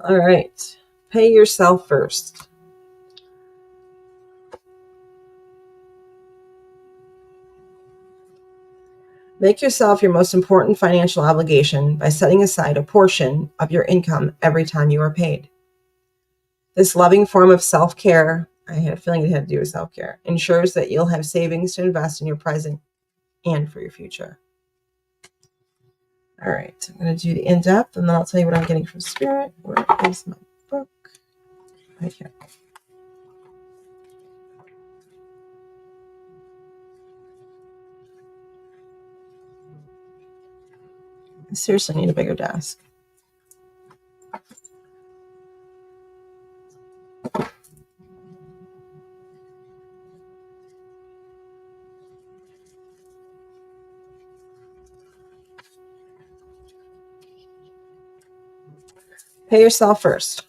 All right. Pay yourself first. Make yourself your most important financial obligation by setting aside a portion of your income every time you are paid. This loving form of self-care, I had a feeling it had to do with self-care, ensures that you'll have savings to invest in your present and for your future. All right, so I'm going to do the in-depth, and then I'll tell you what I'm getting from Spirit. Where is my book? Right here. I seriously need a bigger desk. Pay yourself first.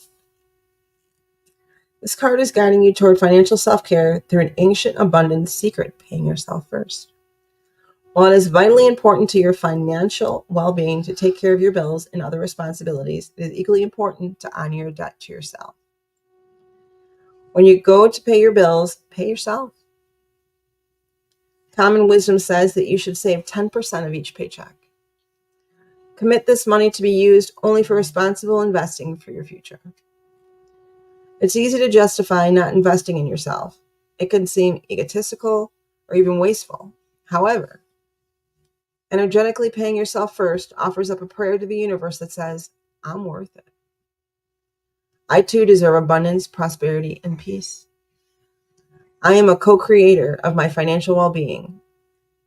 This card is guiding you toward financial self-care through an ancient abundance secret, paying yourself first. While it is vitally important to your financial well-being to take care of your bills and other responsibilities, it is equally important to honor your debt to yourself. When you go to pay your bills, pay yourself. Common wisdom says that you should save 10% of each paycheck. Commit this money to be used only for responsible investing for your future. It's easy to justify not investing in yourself. It can seem egotistical or even wasteful. However, energetically paying yourself first offers up a prayer to the universe that says, I'm worth it. I too deserve abundance, prosperity, and peace. I am a co-creator of my financial well-being,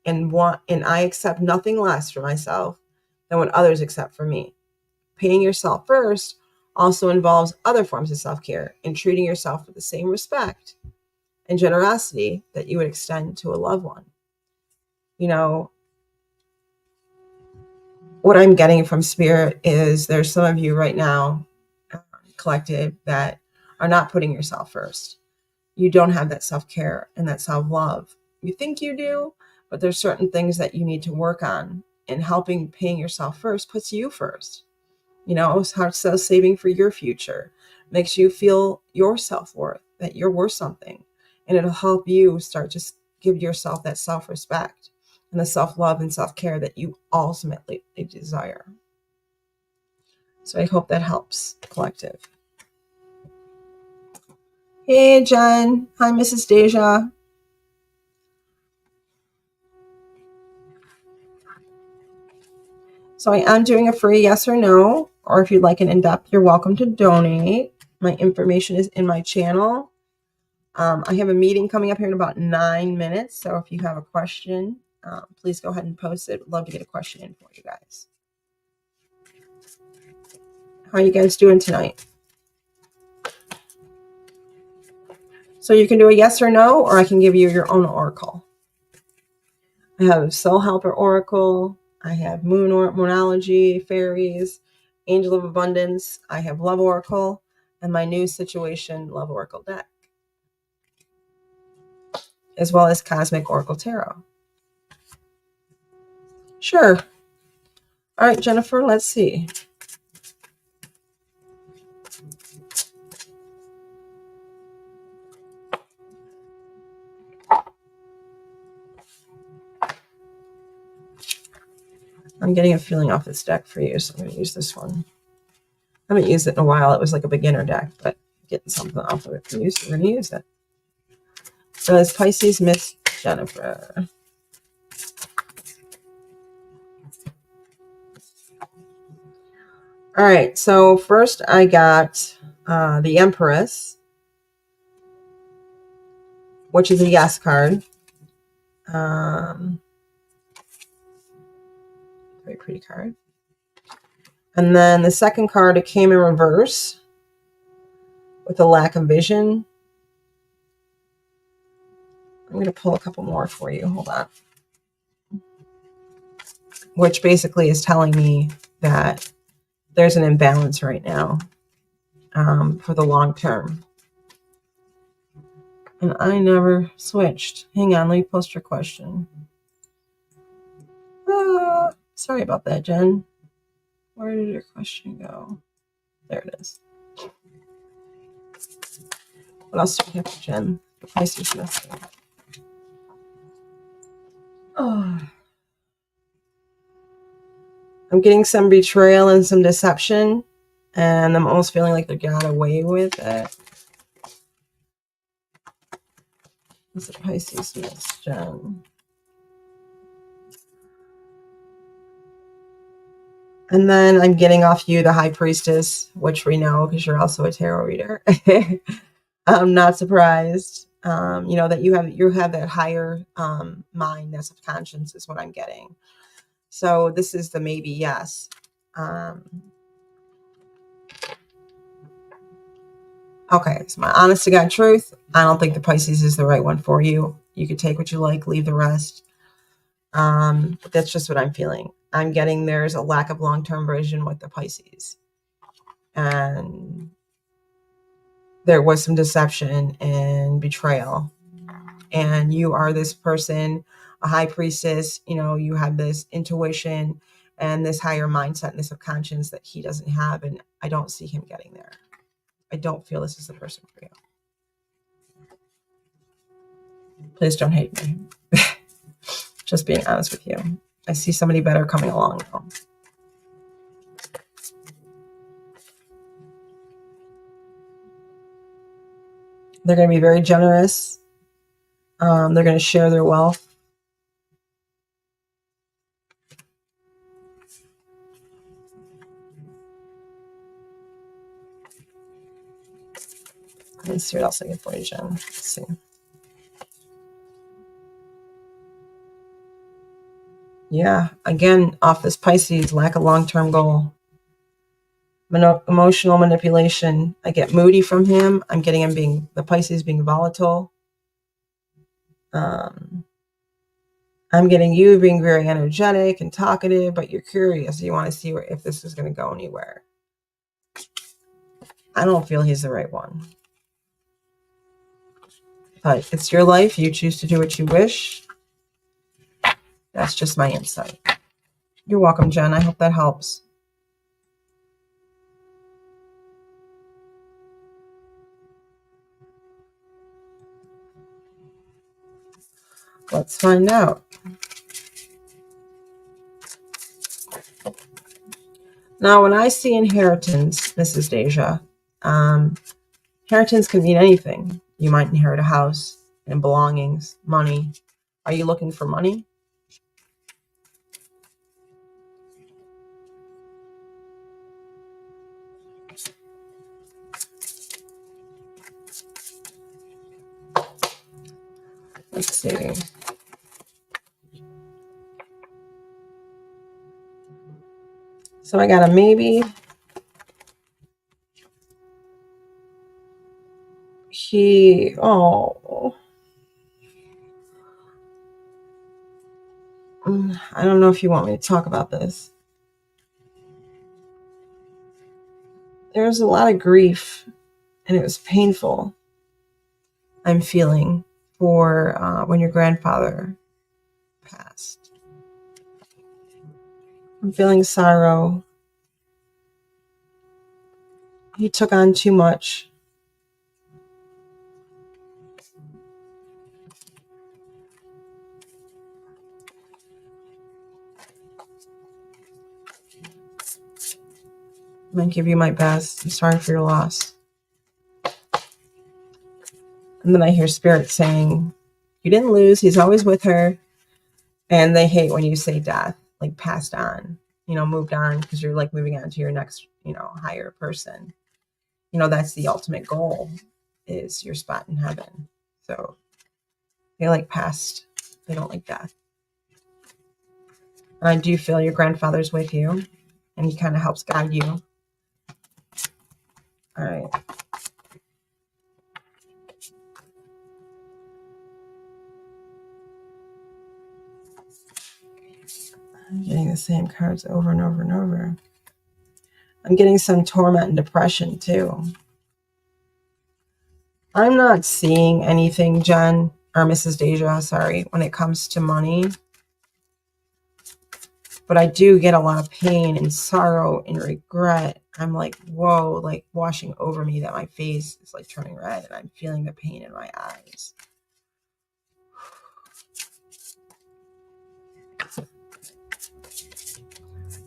and I accept nothing less for myself than what others accept for me. Paying yourself first also involves other forms of self-care and treating yourself with the same respect and generosity that you would extend to a loved one. You know, what I'm getting from Spirit is there's some of you right now, collective, that are not putting yourself first. You don't have that self-care and that self-love. You think you do, but there's certain things that you need to work on, and helping paying yourself first puts you first. You know, so saving for your future makes you feel your self-worth, that you're worth something, and it'll help you start to give yourself that self-respect and the self-love and self-care that you ultimately desire. So I hope that helps, collective. Hey, Jen. Hi, Mrs. Deja. So I am doing a free yes or no, or if you'd like an in-depth, you're welcome to donate. My information is in my channel. I have a meeting coming up here in about 9 minutes. So if you have a question, please go ahead and post it. I'd love to get a question in for you guys. How are you guys doing tonight? So you can do a yes or no, or I can give you your own oracle. I have Soul Helper Oracle. I have Moonology, Fairies, Angel of Abundance. I have Love Oracle, and my new Situation Love Oracle deck, as well as Cosmic Oracle Tarot. Sure. All right, Jennifer, let's see. I'm getting a feeling off this deck for you, so I'm going to use this one. I haven't used it in a while. It was like a beginner deck, but getting something off of it for you, so we're going to use it. So it's Pisces, Miss Jennifer. All right, so first I got the Empress, which is a yes card. Very pretty card. And then the second card, it came in reverse with a lack of vision. I'm going to pull a couple more for you. Hold on. Which basically is telling me that there's an imbalance right now for the long term. And I never switched. Hang on, let me post your question. Sorry about that, Jen. Where did your question go? There it is. What else do we have for Jen? The Pisces message. Oh. I'm getting some betrayal and some deception, and I'm almost feeling like they got away with it. It's a Pisces Jen. And then I'm getting off you, the High Priestess, which we know because you're also a tarot reader. I'm not surprised. That you have that higher mind, that subconscious is what I'm getting. So this is the maybe yes. Okay, so my honest to God truth, I don't think the Pisces is the right one for you. You could take what you like, leave the rest. But that's just what I'm feeling. I'm getting there's a lack of long-term vision with the Pisces. And there was some deception and betrayal. And you are this person, a high priestess, you have this intuition and this higher mindset and this subconscious that he doesn't have. And I don't see him getting there. I don't feel this is the person for you. Please don't hate me. Just being honest with you. I see somebody better coming along now. They're going to be very generous. They're going to share their wealth. Let's see what else I get for you, Jen. Let's see. Yeah, again, off this Pisces, lack of long-term goal. Emotional manipulation. I get moody from him. I'm getting him the Pisces being volatile. I'm getting you being very energetic and talkative, but you're curious. You want to see if this is going to go anywhere. I don't feel he's the right one. But it's your life. You choose to do what you wish. That's just my insight. You're welcome, Jen. I hope that helps. Let's find out. Now, when I see inheritance, Mrs. Deja, inheritance can mean anything. You might inherit a house and belongings, money. Are you looking for money? Let's see. So I got a maybe. I don't know if you want me to talk about this. There was a lot of grief, and it was painful. I'm feeling for when your grandfather passed. I'm feeling sorrow. He took on too much. I'm going to give you my best. I'm sorry for your loss. And then I hear Spirit saying, you didn't lose. He's always with her. And they hate when you say death, like passed on, moved on, because you're like moving on to your next, higher person. That's the ultimate goal, is your spot in heaven. So they like past. They don't like death. And I do feel your grandfather's with you, and he kind of helps guide you. All right. I'm getting the same cards over and over and over. I'm getting some torment and depression too. I'm not seeing anything, Jen, or Mrs. Deja, sorry, when it comes to money. But I do get a lot of pain and sorrow and regret. I'm like, whoa, like washing over me, that my face is like turning red and I'm feeling the pain in my eyes.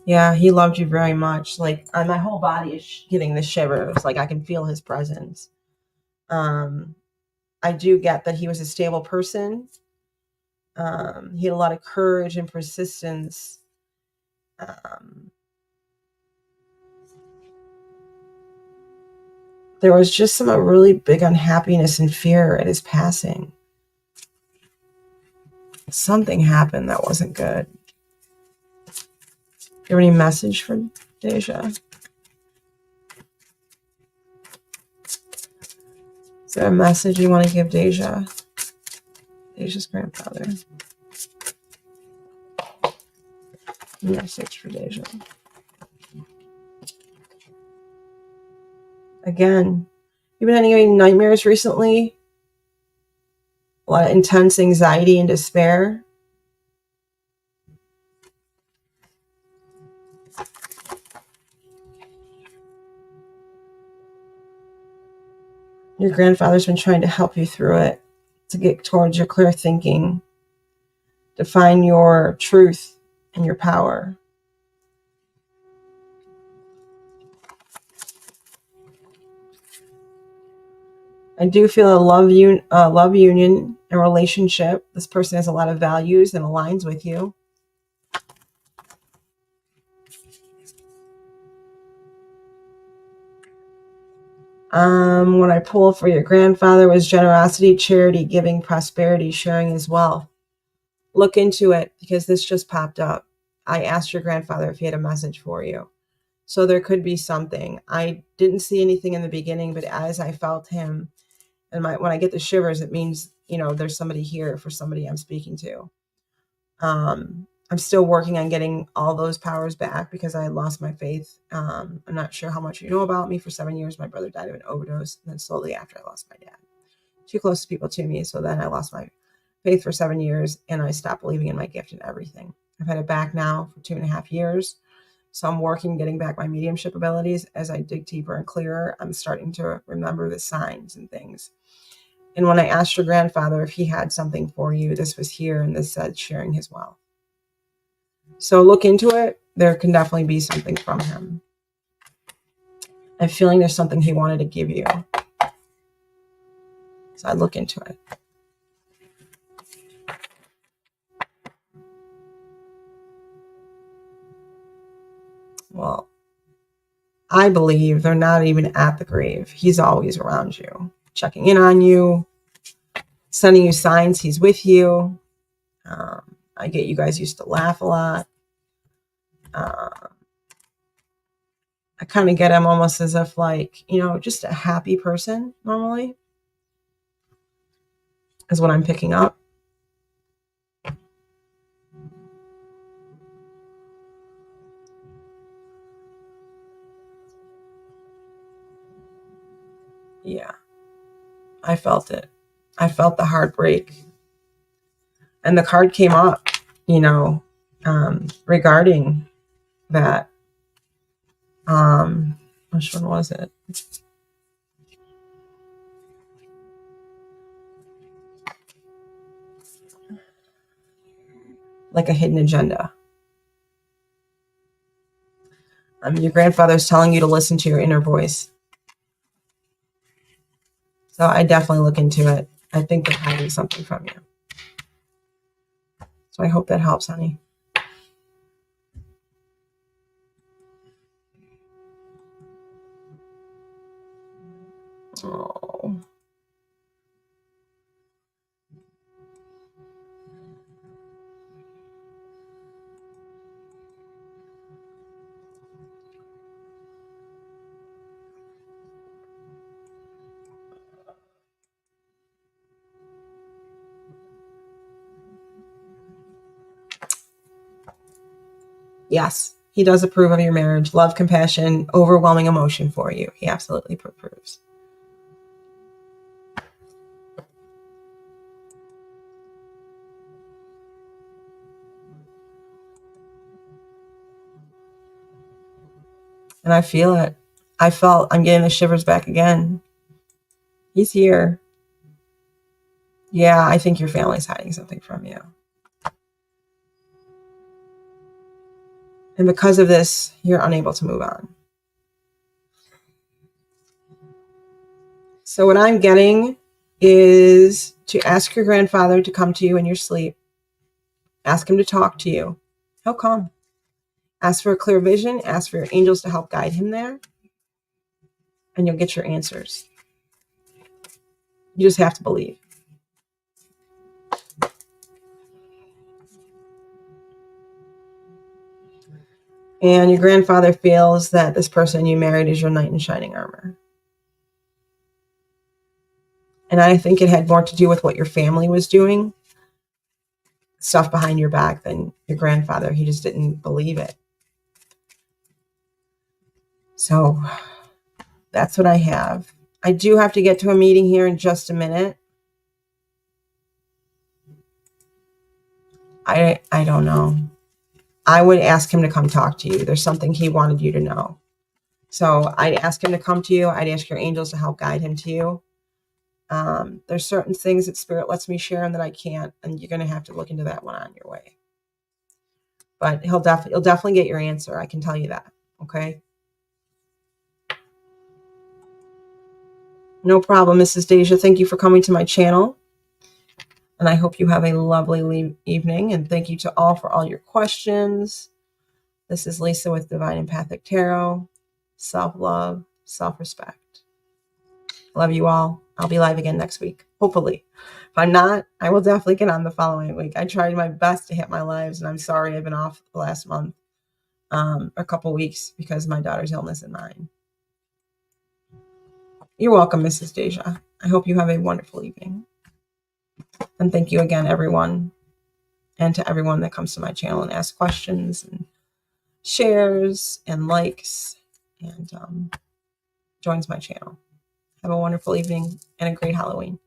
Yeah, he loved you very much. Like, my whole body is getting the shivers. Like, I can feel his presence. Um, I do get that he was a stable person. He had a lot of courage and persistence. Um, there was just some really big unhappiness and fear at his passing. Something happened that wasn't good. Do you have any message for Deja? Is there a message you want to give Deja? Deja's grandfather. Message for Deja. Again, you've been having any nightmares recently? A lot of intense anxiety and despair. Your grandfather's been trying to help you through it, to get towards your clear thinking, to find your truth and your power. I do feel a love union and relationship. This person has a lot of values and aligns with you. What I pulled for your grandfather was generosity, charity, giving, prosperity, sharing his wealth. Look into it because this just popped up. I asked your grandfather if he had a message for you. So there could be something. I didn't see anything in the beginning, but as I felt him, and when I get the shivers, it means, there's somebody here for somebody I'm speaking to. I'm still working on getting all those powers back because I lost my faith. I'm not sure how much you know about me. For 7 years, my brother died of an overdose. And then slowly after, I lost my dad. Too close people to me. So then I lost my faith for 7 years and I stopped believing in my gift and everything. I've had it back now for 2.5 years. So I'm working, getting back my mediumship abilities. As I dig deeper and clearer, I'm starting to remember the signs and things. And when I asked your grandfather if he had something for you, this was here, and this said sharing his wealth. So look into it. There can definitely be something from him. I'm feeling there's something he wanted to give you. So I'd look into it. Well, I believe they're not even at the grave. He's always around you, checking in on you, sending you signs he's with you. I get you guys used to laugh a lot. I kind of get him almost as if just a happy person normally is what I'm picking up. Yeah, I felt it. I felt the heartbreak. And the card came up, regarding that. Which one was it? Like a hidden agenda. Your grandfather's telling you to listen to your inner voice. So I definitely look into it. I think they're hiding something from you. So I hope that helps, honey. Oh. Yes, he does approve of your marriage. Love, compassion, overwhelming emotion for you. He absolutely approves. And I feel it. I'm getting the shivers back again. He's here. Yeah, I think your family's hiding something from you. And because of this, you're unable to move on. So what I'm getting is to ask your grandfather to come to you in your sleep. Ask him to talk to you. He'll come. Ask for a clear vision. Ask for your angels to help guide him there. And you'll get your answers. You just have to believe. And your grandfather feels that this person you married is your knight in shining armor. And I think it had more to do with what your family was doing, stuff behind your back, than your grandfather. He just didn't believe it. So that's what I have. I do have to get to a meeting here in just a minute. I don't know. I would ask him to come talk to you. There's something he wanted you to know. So I'd ask him to come to you. I'd ask your angels to help guide him to you. There's certain things that Spirit lets me share and that I can't, and you're going to have to look into that one on your way. But you'll definitely get your answer. I can tell you that. Okay. No problem, Mrs. Deja. Thank you for coming to my channel. And I hope you have a lovely evening. And thank you to all for all your questions. This is Lisa with Devine Empathic Tarot. Self-love, self-respect. Love you all. I'll be live again next week, hopefully. If I'm not, I will definitely get on the following week. I tried my best to hit my lives, and I'm sorry I've been off the last month, a couple weeks, because of my daughter's illness and mine. You're welcome, Mrs. Deja. I hope you have a wonderful evening. And thank you again, everyone, and to everyone that comes to my channel and asks questions and shares and likes and joins my channel. Have a wonderful evening and a great Halloween.